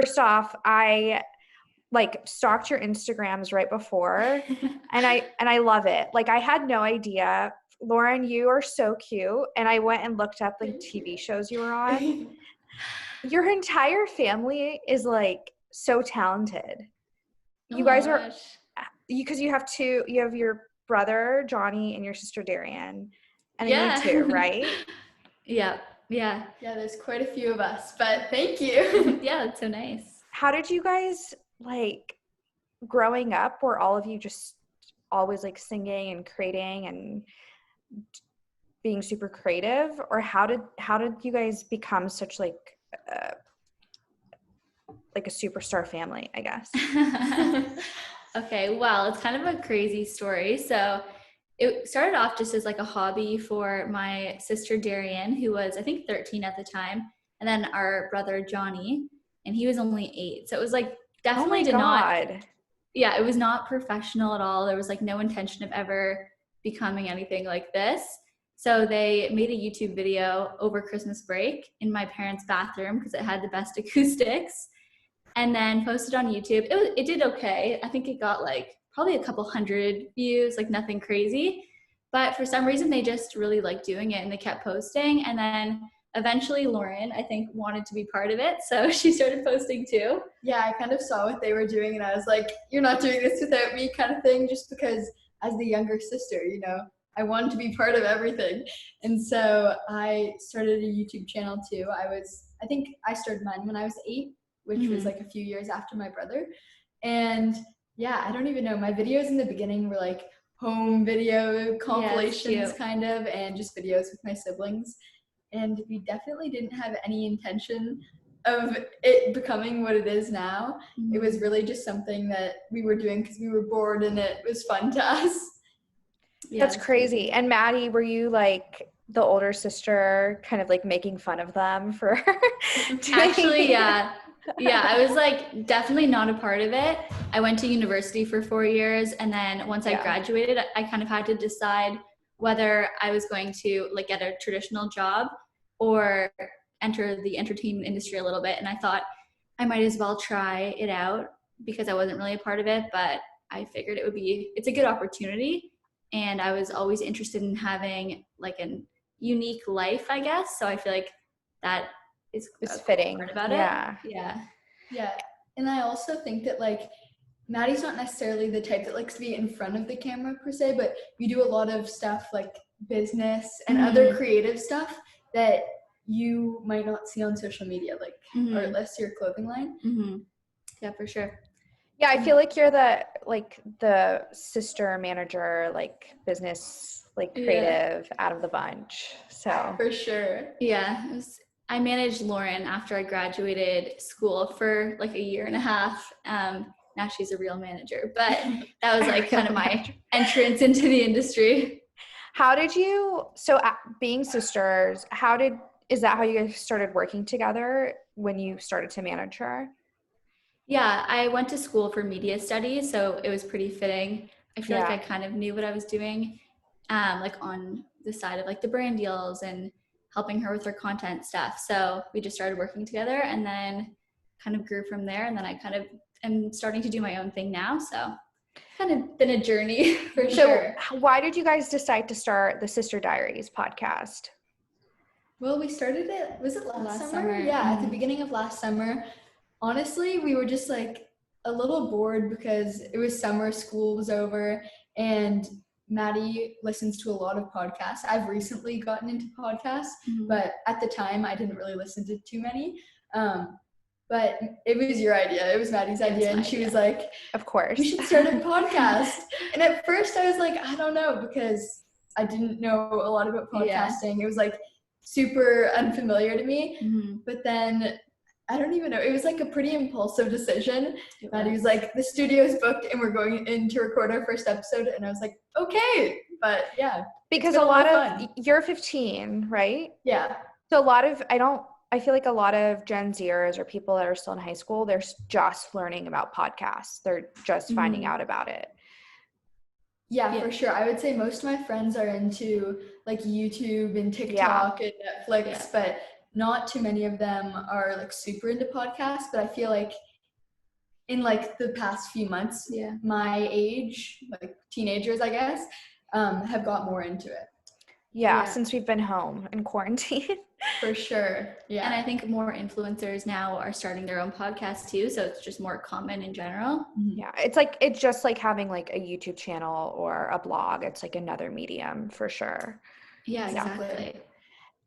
First off, I like stalked your Instagrams right before and I love it. Like I had no idea. Lauren, you are so cute. And I went and looked up like Thank TV you. shows you were on. Your entire family is like so talented. Oh You my guys are gosh. because you have your brother Johnny and your sister Darian, and then you Yeah. two, right? Yeah. Yeah. Yeah, there's quite a few of us, but thank you. Yeah, that's so nice. How did you guys like growing up? Were all of you just always like singing and creating and being super creative, or how did you guys become such uh, like a superstar family, I guess? Okay, well, it's kind of a crazy story. So it started off just as like a hobby for my sister Darian, who was I think 13 at the time, and then our brother Johnny, and he was only 8. So it was like Oh my definitely did not, God. yeah, it was not professional at all. There was like no intention of ever becoming anything like this. So they made a YouTube video over Christmas break in my parents' bathroom because it had the best acoustics, and then posted on YouTube. It did okay. I think it got like probably a couple hundred views, like nothing crazy. But for some reason, they just really liked doing it and they kept posting. And then eventually Lauren, I think, wanted to be part of it. So she started posting too. Yeah, I kind of saw what they were doing and I was like, you're not doing this without me kind of thing, just because as the younger sister, I wanted to be part of everything. And so I started a YouTube channel too. I think I started mine when I was 8, which was like a few years after my brother. And yeah, I don't even know. My videos in the beginning were like home video compilations kind of, and just videos with my siblings. And we definitely didn't have any intention of it becoming what it is now. It was really just something that we were doing because we were bored and it was fun to us. Yeah, That's crazy. And Maddie, were you like the older sister kind of like making fun of them for Actually, yeah. Yeah, I was like definitely not a part of it. I went to university for 4 years, and then once I graduated, I kind of had to decide whether I was going to like get a traditional job or enter the entertainment industry a little bit. And I thought I might as well try it out because I wasn't really a part of it, but I figured it's a good opportunity. And I was always interested in having like a unique life, I guess. So I feel like that is fitting part about it. Yeah. And I also think that like Maddie's not necessarily the type that likes to be in front of the camera per se, but you do a lot of stuff like business and other creative stuff that you might not see on social media, like Artlist, your clothing line. Yeah, for sure. Yeah, I feel like you're the sister manager, like business, like creative out of the bunch. So for sure. Yeah. I managed Lauren after I graduated school for like a year and a half. Now she's a real manager, but that was like kind of my entrance into the industry. How did you, being sisters, is that how you guys started working together when you started to manage her? Yeah, I went to school for media studies, so it was pretty fitting. I feel like I kind of knew what I was doing, like on the side of like the brand deals and helping her with her content stuff. So we just started working together and then kind of grew from there. And then I kind of am starting to do my own thing now. So kind of been a journey for sure. So why did you guys decide to start the Sister Diaries podcast? Well, we started it, was it last summer? Yeah, at the beginning of last summer. Honestly, we were just like a little bored because it was summer, school was over, and Maddie listens to a lot of podcasts. I've recently gotten into podcasts, but at the time I didn't really listen to too many. But it was your idea. It was Maddie's idea. And she was like, of course, we should start a podcast. And at first I was like, I don't know, because I didn't know a lot about podcasting. It was like super unfamiliar to me. But then I don't even know. It was like a pretty impulsive decision. Maddie was like, the studio's booked and we're going in to record our first episode. And I was like, okay. But yeah. Because you're 15, right? Yeah. So I feel like a lot of Gen Zers or people that are still in high school, they're just learning about podcasts. They're just finding out about it. Yeah, for sure. I would say most of my friends are into like YouTube and TikTok and Netflix, but not too many of them are like super into podcasts, but I feel like in like the past few months, my age, like teenagers, I guess, have got more into it. Yeah, since we've been home in quarantine. For sure. Yeah. And I think more influencers now are starting their own podcasts too, so it's just more common in general. Yeah, it's just like having like a YouTube channel or a blog. It's like another medium for sure. Yeah, exactly.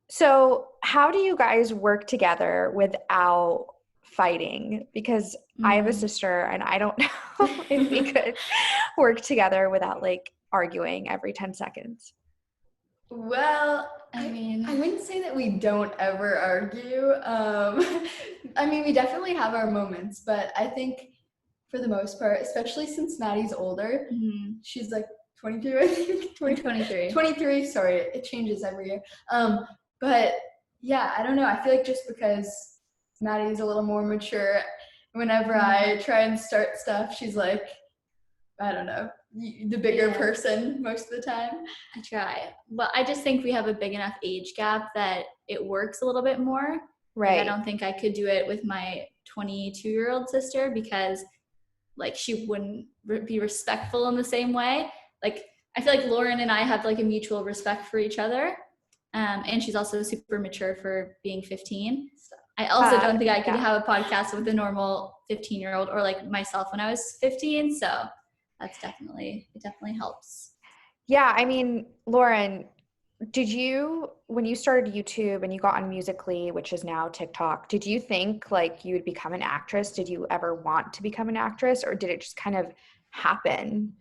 So how do you guys work together without fighting? Because I have a sister and I don't know if we could work togetger without like arguing every 10 seconds. Well, I mean, I wouldn't say that we don't ever argue. I mean, we definitely have our moments, but I think for the most part, especially since Maddie's older, she's like 22, I think. 23. 23, sorry, it changes every year. But yeah, I don't know. I feel like just because Maddie's a little more mature, whenever I try and start stuff, she's like, I don't know, the bigger person most of the time. I try. But I just think we have a big enough age gap that it works a little bit more. Right. Like, I don't think I could do it with my 22-year-old sister because like she wouldn't be respectful in the same way. Like I feel like Lauren and I have like a mutual respect for each other. And she's also super mature for being 15. I also don't think I could have a podcast with a normal 15-year-old or like myself when I was 15. So it definitely helps. Yeah, I mean, Lauren, when you started YouTube and you got on Musical.ly, which is now TikTok, did you think like you would become an actress? Did you ever want to become an actress, or did it just kind of happen?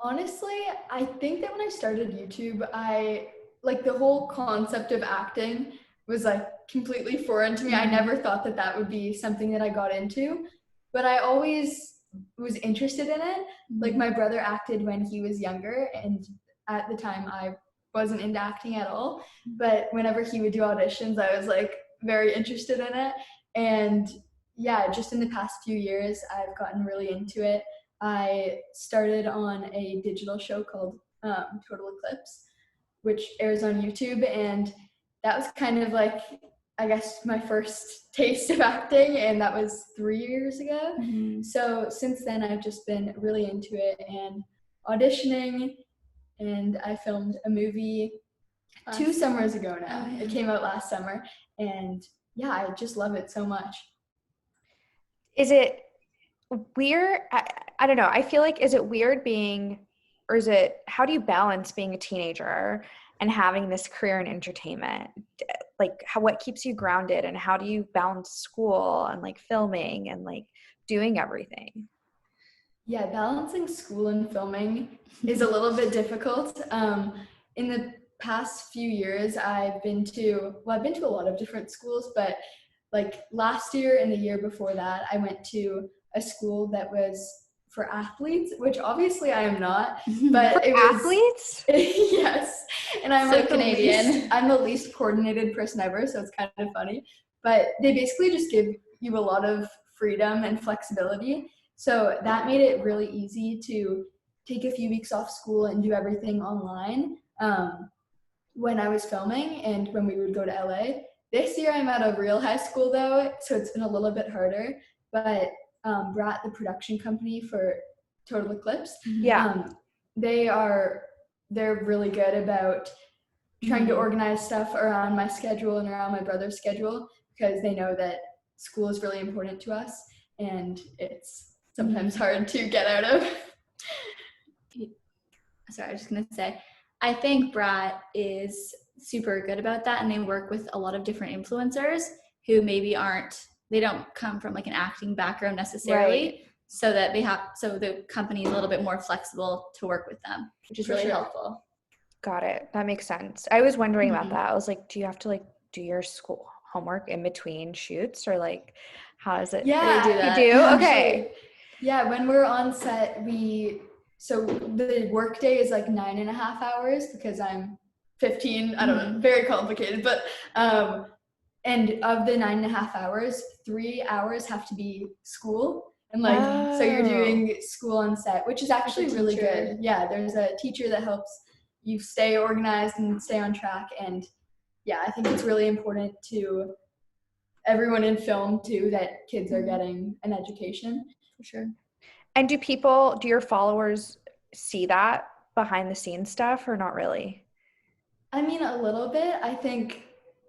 Honestly, I think that when I started YouTube, I like the whole concept of acting was like completely foreign to me. I never thought that that would be something that I got into, but I always was interested in it. Like my brother acted when he was younger, and at the time I wasn't into acting at all, but whenever he would do auditions, I was like very interested in it. And yeah, just in the past few years, I've gotten really into it. I started on a digital show called Total Eclipse, which airs on YouTube, and that was kind of like, I guess, my first taste of acting, and that was 3 years ago. So since then, I've just been really into it and auditioning, and I filmed a movie 2 summers ago now. It came out last summer, and yeah, I just love it so much. Is it weird? I don't know. I feel like, is it weird how do you balance being a teenager and having this career in entertainment? Like what keeps you grounded, and how do you balance school and like filming and like doing everything? Yeah, balancing school and filming is a little bit difficult. In the past few years, I've been to a lot of different schools, but like last year and the year before that, I went to a school that was for athletes, which obviously I am not, but it was athletes. Yes, and I'm so like Canadian. I'm the least coordinated person ever, so it's kind of funny. But they basically just give you a lot of freedom and flexibility, so that made it really easy to take a few weeks off school and do everything online when I was filming and when we would go to LA. This year I'm at a real high school though, so it's been a little bit harder, but Brat, the production company for Total Eclipse, they're really good about trying to organize stuff around my schedule and around my brother's schedule, because they know that school is really important to us and it's sometimes hard to get out of. Sorry, I was just gonna say, I think Brat is super good about that, and they work with a lot of different influencers who maybe they don't come from like an acting background necessarily, so that so the company is a little bit more flexible to work with them, which is really helpful. Got it. That makes sense. I was wondering about that. I was like, do you have to like do your school homework in between shoots, or like how is it? Yeah, they do that. You do? Okay. Yeah, when we're on set, so the work day is like 9.5 hours because I'm 15. I don't know, very complicated, but and of the 9.5 hours, 3 hours have to be school. And like, so you're doing school on set, which is actually really good. Yeah, there's a teacher that helps you stay organized and stay on track. And yeah, I think it's really important to everyone in film too that kids are getting an education. For sure. And do your followers see that behind the scenes stuff or not really? I mean, a little bit. I think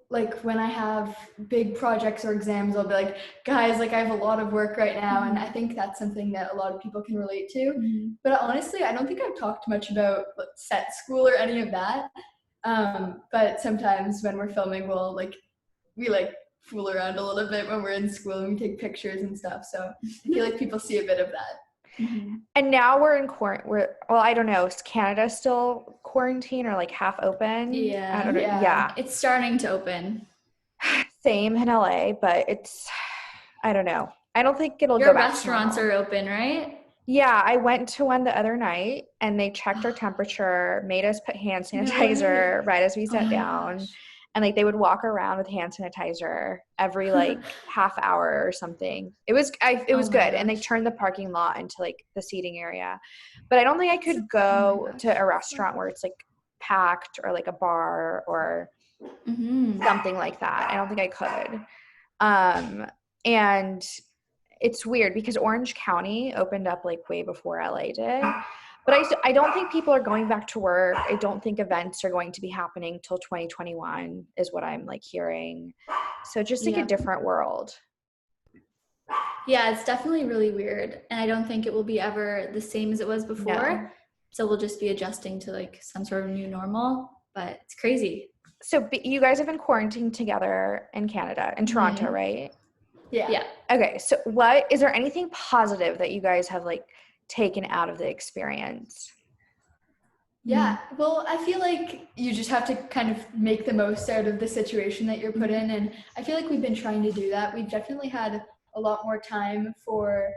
like when I have big projects or exams, I'll be like, guys, like I have a lot of work right now. And I think that's something that a lot of people can relate to. Mm-hmm. But honestly, I don't think I've talked much about set school or any of that. But sometimes when we're filming, we fool around a little bit when we're in school and we take pictures and stuff. So I feel like people see a bit of that. Mm-hmm. And now we're in quarantine. Well, I don't know. Is Canada still quarantine or like half open? Yeah. I don't know. Yeah. Yeah. It's starting to open. Same in LA, but I don't know. I don't think it'll Your go back restaurants to normal. are open, right? Yeah, I went to one the other night and they checked our temperature, made us put hand sanitizer right as we sat down. Gosh. And like they would walk around with hand sanitizer every like half hour or something. It was good. And they turned the parking lot into like the seating area. But I don't think I could go to a restaurant where it's like packed or like a bar or something like that. I don't think I could. And it's weird because Orange County opened up like way before LA did. But I don't think people are going back to work. I don't think events are going to be happening till 2021 is what I'm like hearing. So just like a different world. Yeah, it's definitely really weird. And I don't think it will be ever the same as it was before. No. So we'll just be adjusting to like some sort of new normal, but it's crazy. So you guys have been quarantined together in Canada, in Toronto, right? Yeah. Okay. So is there anything positive that you guys have like taken out of the experience? Yeah, well, I feel like you just have to kind of make the most out of the situation that you're put in. And I feel like we've been trying to do that. We've definitely had a lot more time for,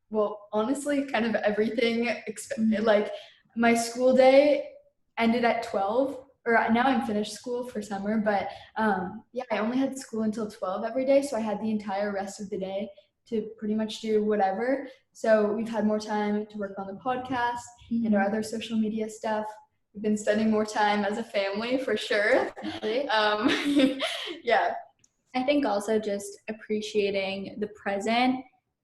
well, honestly, kind of everything. Like my school day ended at 12, or now I'm finished school for summer, but yeah, I only had school until 12 every day. So I had the entire rest of the day to pretty much do whatever. So we've had more time to work on the podcast and our other social media stuff. We've been spending more time as a family for sure. Yeah. I think also just appreciating the present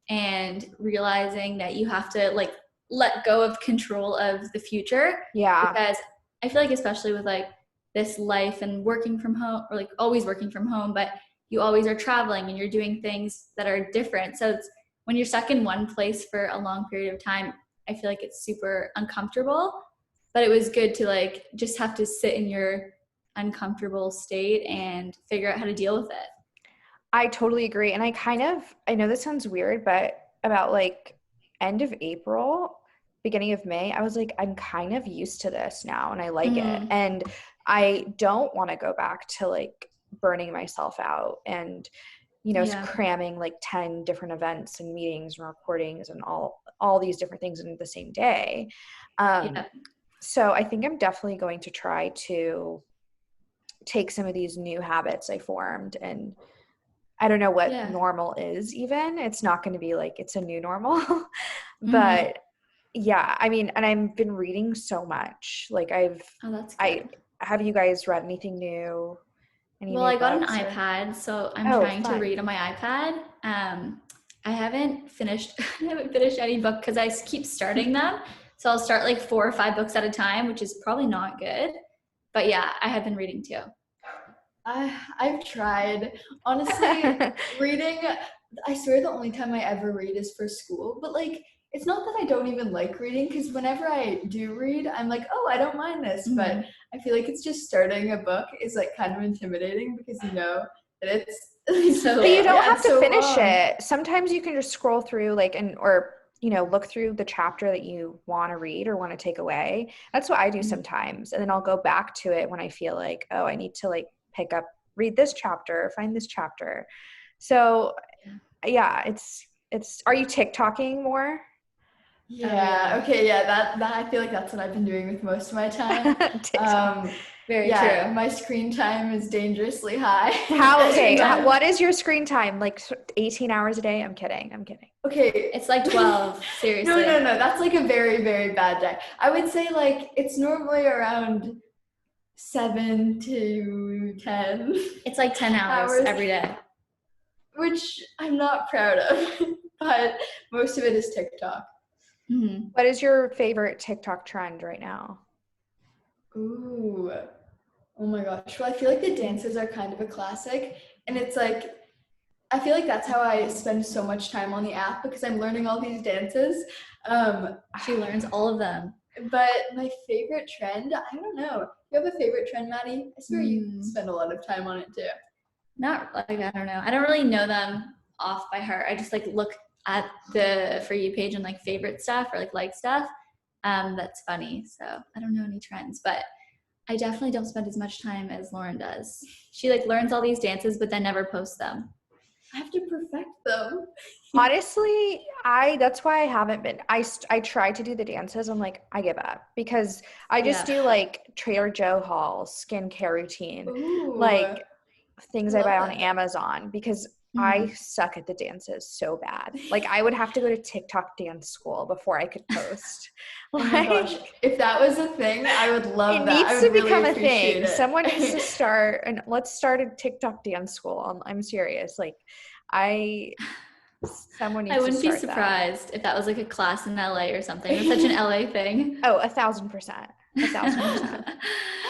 and realizing that you have to like let go of control of the future. Yeah. Because I feel like especially with like this life and working from home or like always working from home, but you always are traveling and you're doing things that are different. So it's when you're stuck in one place for a long period of time, I feel like it's super uncomfortable, but it was good to like just have to sit in your uncomfortable state and figure out how to deal with it. I totally agree. And I know this sounds weird, but about like end of April, beginning of May, I was like, I'm kind of used to this now and I like it. And I don't want to go back to like burning myself out and, cramming like 10 different events and meetings and recordings and all these different things in the same day. So I think I'm definitely going to try to take some of these new habits I formed, and I don't know what normal is even. It's not going to be like it's a new normal, but yeah, I mean, and I've been reading so much. Like that's good. Have you guys read anything new? I got an iPad, so I'm trying to read on my iPad. I haven't finished any book because I keep starting them. So I'll start like 4 or 5 books at a time, which is probably not good. But yeah, I have been reading too. I've tried. Honestly, reading, I swear the only time I ever read is for school. But like, it's not that I don't even like reading, because whenever I do read, I'm like, oh, I don't mind this. But I feel like it's just starting a book is like kind of intimidating because you know that it's so. But you don't have to finish it. Sometimes you can just scroll through or look through the chapter that you want to read or want to take away. That's what I do sometimes. And then I'll go back to it when I feel like, oh, I need to like read this chapter, find this chapter. So yeah, it's, are you TikToking more? Yeah. Okay. Yeah. That I feel like that's what I've been doing with most of my time. Very true. My screen time is dangerously high. What is your screen time? Like 18 hours a day? I'm kidding. Okay. It's like 12. Seriously. No. That's like a very, very bad day. I would say like it's normally around 7 to 10. It's like 10 hours every day. Which I'm not proud of, but most of it is TikTok. Mm-hmm. What is your favorite TikTok trend right now? Ooh, oh my gosh. Well, I feel like the dances are kind of a classic, and it's like, I feel like that's how I spend so much time on the app, because I'm learning all these dances. She learns all of them. But my favorite trend, I don't know. You have a favorite trend, Maddie? I swear you spend a lot of time on it too. Not like, I don't know. I don't really know them off by heart. I just like look at the For You page and like favorite stuff or like stuff. That's funny. So I don't know any trends, but I definitely don't spend as much time as Lauren does. She like learns all these dances, but then never posts them. I have to perfect them. Honestly, that's why I haven't been. I tried to do the dances. I'm like, I give up, because I just do like Trader Joe hauls, skincare routine, like things I buy on Amazon, because I suck at the dances so bad. Like I would have to go to TikTok dance school before I could post. Oh my gosh, if that was a thing, I would love that. It needs to become a thing. Someone needs to start, and let's start a TikTok dance school. I'm serious. Like someone needs to start that. I wouldn't be surprised if that was like a class in LA or something. It's such an LA thing. Oh, 1,000%. 1,000%.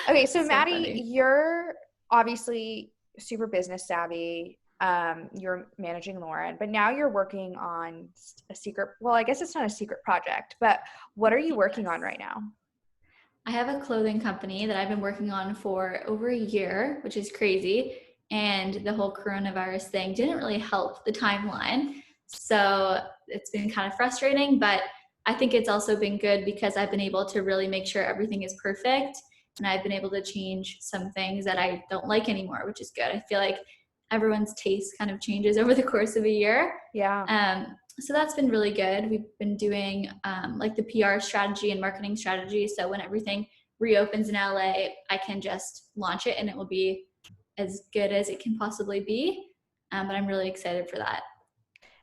Okay, so Maddie, funny. You're obviously super business savvy. You're managing Lauren, but now you're working on a secret, well, I guess it's not a secret project, but what are you working on right now? I have a clothing company that I've been working on for over a year, which is crazy. And the whole coronavirus thing didn't really help the timeline. So it's been kind of frustrating, but I think it's also been good because I've been able to really make sure everything is perfect. And I've been able to change some things that I don't like anymore, which is good. I feel like everyone's taste kind of changes over the course of a year. Yeah. So that's been really good. We've been doing like the PR strategy and marketing strategy. So when everything reopens in LA, I can just launch it and it will be as good as it can possibly be. But I'm really excited for that.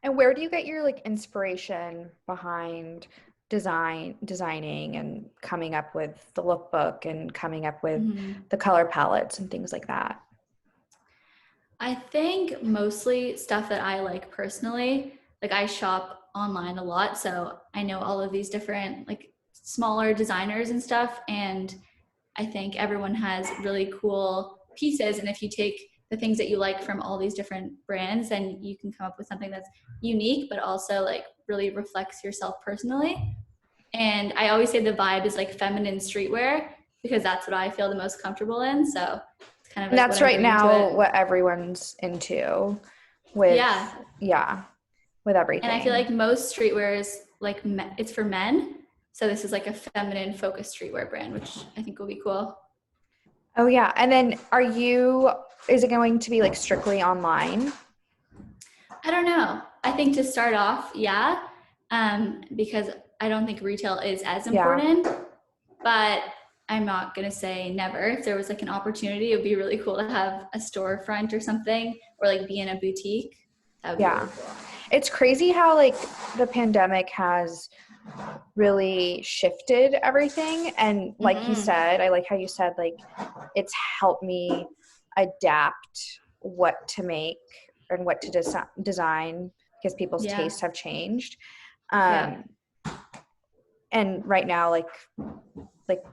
And where do you get your like inspiration behind designing and coming up with the lookbook and coming up with the color palettes and things like that? I think mostly stuff that I like personally. Like I shop online a lot, so I know all of these different like smaller designers and stuff, and I think everyone has really cool pieces, and if you take the things that you like from all these different brands, then you can come up with something that's unique but also like really reflects yourself personally. And I always say the vibe is like feminine streetwear because that's what I feel the most comfortable in. So it's kind of like that's right now what everyone's into with with everything. And I feel like most streetwear is like it's for men. So this is like a feminine focused streetwear brand, which I think will be cool. Oh yeah. And then is it going to be like strictly online? I don't know. I think to start off, yeah. Because I don't think retail is as important, but I'm not going to say never. If there was like an opportunity, it would be really cool to have a storefront or something, or like be in a boutique. That would be really cool. It's crazy how like the pandemic has really shifted everything. And like you said, I like how you said, like, it's helped me adapt what to make and what to design because people's tastes have changed. And right now, like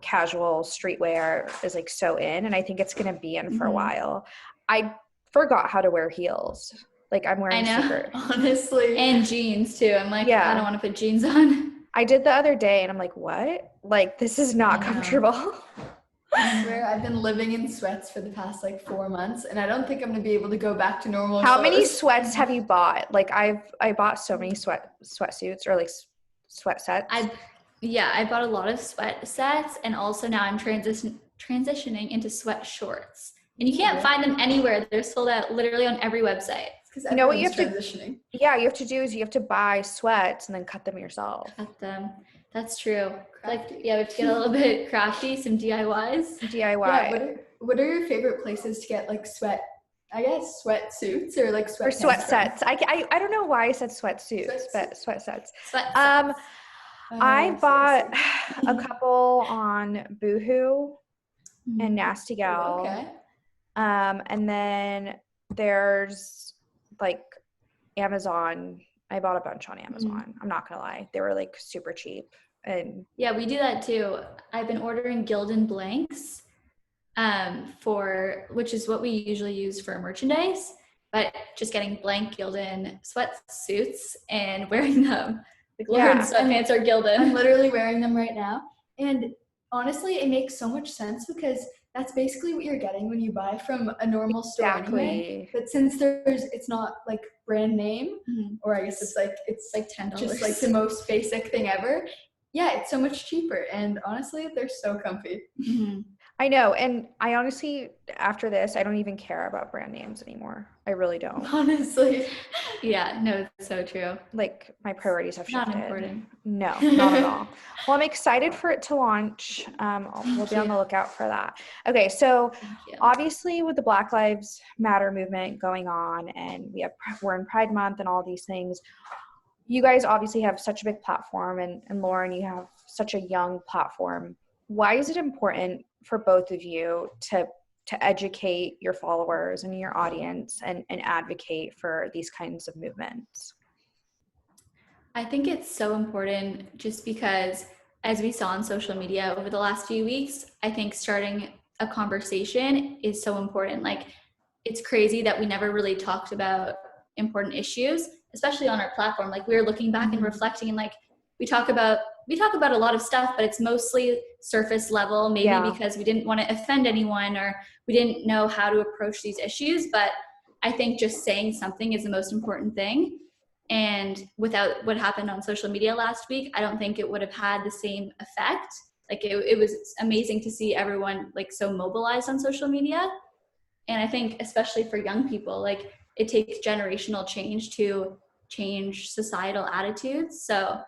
casual streetwear is like so in, and I think it's going to be in for a while. I forgot how to wear heels. Like I'm wearing honestly, and jeans too. I'm like, I don't want to put jeans on. I did the other day and I'm like, what? Like, this is not comfortable. I swear I've been living in sweats for the past like 4 months and I don't think I'm going to be able to go back to normal. How many sweats have you bought? Like I bought so many sweatsuits or like sweat sets. I bought a lot of sweat sets, and also now I'm transitioning into sweat shorts. And you can't find them anywhere. They're sold out literally on every website. You know what you have to you have to do is you have to buy sweats and then cut them yourself. Cut them. That's true. Crafty. Like we have to get a little bit crafty, some DIYs. DIY. Yeah, what are your favorite places to get like sweatsuits or like sweat sets? I don't know why I said sweatsuits, but sweat sets. I bought a couple on Boohoo. and Nasty Gal. Okay. And then there's like Amazon. I bought a bunch on Amazon. I'm not gonna lie. They were like super cheap. And yeah, we do that too. I've been ordering Gildan blanks which is what we usually use for merchandise, but just getting blank Gildan sweatsuits and wearing them. Like Lauren's sweatpants are Gildan. I'm literally wearing them right now. And honestly, it makes so much sense because that's basically what you're getting when you buy from a normal store anyway. But since it's not like brand name, or I guess it's like $10. Just like the most basic thing ever. Yeah, it's so much cheaper. And honestly, they're so comfy. I know. And I honestly, after this, I don't even care about brand names anymore. I really don't. Honestly. Yeah, no, it's so true. Like my priorities have shifted. Not important. No, not at all. Well, I'm excited for it to launch. We'll be on the lookout for that. Okay, so obviously with the Black Lives Matter movement going on, and we're in Pride Month and all these things, you guys obviously have such a big platform, and Lauren, you have such a young platform. Why is it important for both of you to educate your followers and your audience and advocate for these kinds of movements? I think it's so important just because, as we saw on social media over the last few weeks, I think starting a conversation is so important. Like, it's crazy that we never really talked about important issues, especially on our platform. Like, we were looking back and reflecting, and like we talk about a lot of stuff, but it's mostly surface level, maybe because we didn't want to offend anyone or we didn't know how to approach these issues. But I think just saying something is the most important thing. And without what happened on social media last week, I don't think it would have had the same effect. Like, it was amazing to see everyone like so mobilized on social media. And I think especially for young people, like, it takes generational change to change societal attitudes. So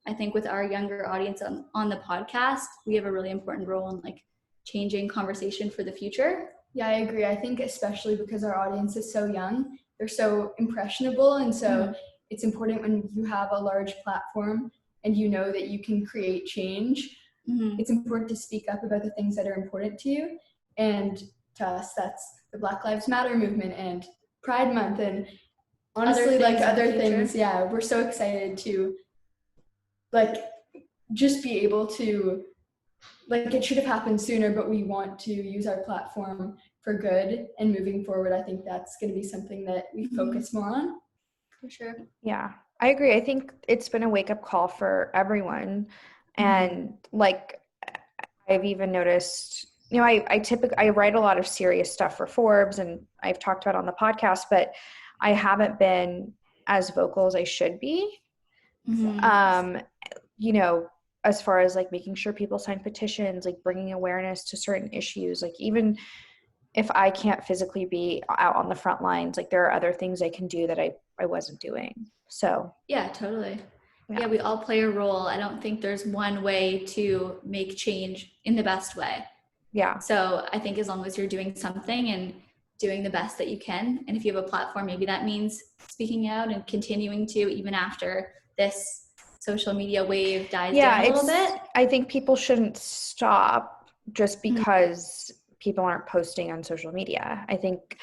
I think with our younger audience on the podcast, we have a really important role in like changing conversation for the future. Yeah, I agree. I think especially because our audience is so young, they're so impressionable. And so it's important when you have a large platform and you know that you can create change. It's important to speak up about the things that are important to you. And to us, that's the Black Lives Matter movement and Pride Month and honestly other things. Yeah, we're so excited to like just be able to, like, it should have happened sooner, but we want to use our platform for good. And moving forward, I think that's going to be something that we focus more on. For sure. Yeah, I agree. I think it's been a wake-up call for everyone. And like, I've even noticed, you know, I write a lot of serious stuff for Forbes, and I've talked about it on the podcast, but I haven't been as vocal as I should be. You know, as far as like making sure people sign petitions, like bringing awareness to certain issues, like even if I can't physically be out on the front lines, like there are other things I can do that I wasn't doing. So yeah, totally. Yeah, we all play a role. I don't think there's one way to make change in the best way. Yeah. So I think as long as you're doing something and doing the best that you can, and if you have a platform, maybe that means speaking out and continuing to, even after this social media wave dies down a little bit. I think people shouldn't stop just because people aren't posting on social media. I think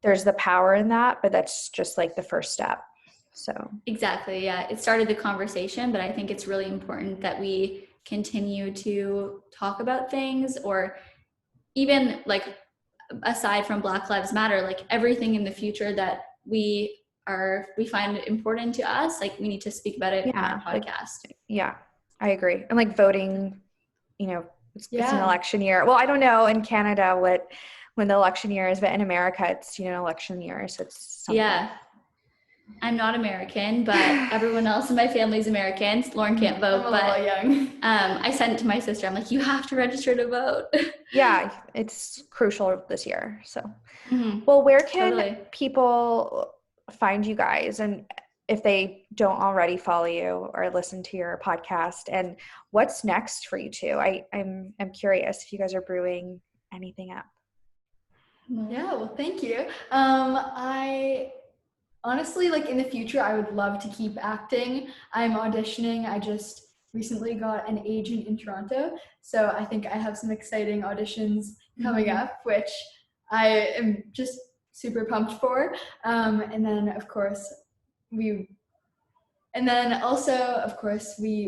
there's the power in that, but that's just like the first step. So exactly. Yeah. It started the conversation, but I think it's really important that we continue to talk about things, or even like aside from Black Lives Matter, like everything in the future that we find it important to us, like we need to speak about it on our podcast. I agree. And like voting, you know, it's an election year. Well, I don't know in Canada when the election year is, but in America it's, you know, election year. So it's something. Yeah. I'm not American, but everyone else in my family is American. Lauren can't vote, but young. I sent it to my sister. I'm like, you have to register to vote. Yeah, it's crucial this year. So, well, where can people find you guys, and if they don't already follow you or listen to your podcast, and what's next for you two? I'm curious if you guys are brewing anything up. Yeah, well, thank you. I honestly, like in the future, I would love to keep acting. I'm auditioning. I just recently got an agent in Toronto. So I think I have some exciting auditions coming up, which I am just super pumped for. And then of course we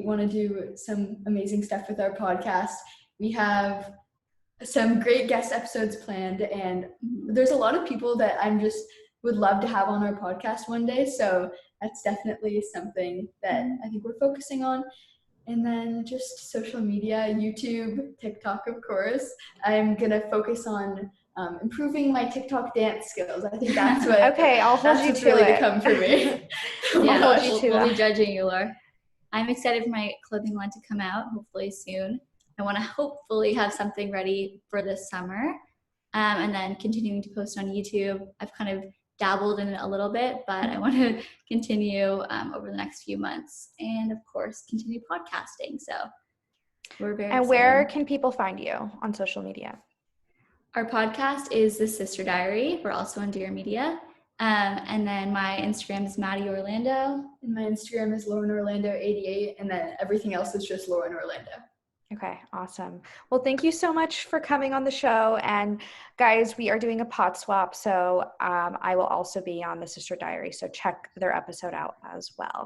want to do some amazing stuff with our podcast. We have some great guest episodes planned, and there's a lot of people that I'm just would love to have on our podcast one day. So that's definitely something that I think we're focusing on. And then just social media, YouTube, TikTok, of course. I'm gonna focus on improving my TikTok dance skills. I think that's what. Okay, I'll hold you what's to really it. to come for me. Yeah, hold you to we'll that. be judging you, Laura. I'm excited for my clothing line to come out, hopefully soon. I want to hopefully have something ready for this summer, and then continuing to post on YouTube. I've kind of dabbled in it a little bit, but I want to continue over the next few months, and of course continue podcasting. So we're very excited. Where can people find you on social media? Our podcast is The Sister Diary. We're also on Dear Media. And then my Instagram is Maddie Orlando. And my Instagram is Lauren Orlando 88, and then everything else is just Lauren Orlando. Okay, awesome. Well, thank you so much for coming on the show. And guys, we are doing a pod swap, so I will also be on The Sister Diary, so check their episode out as well.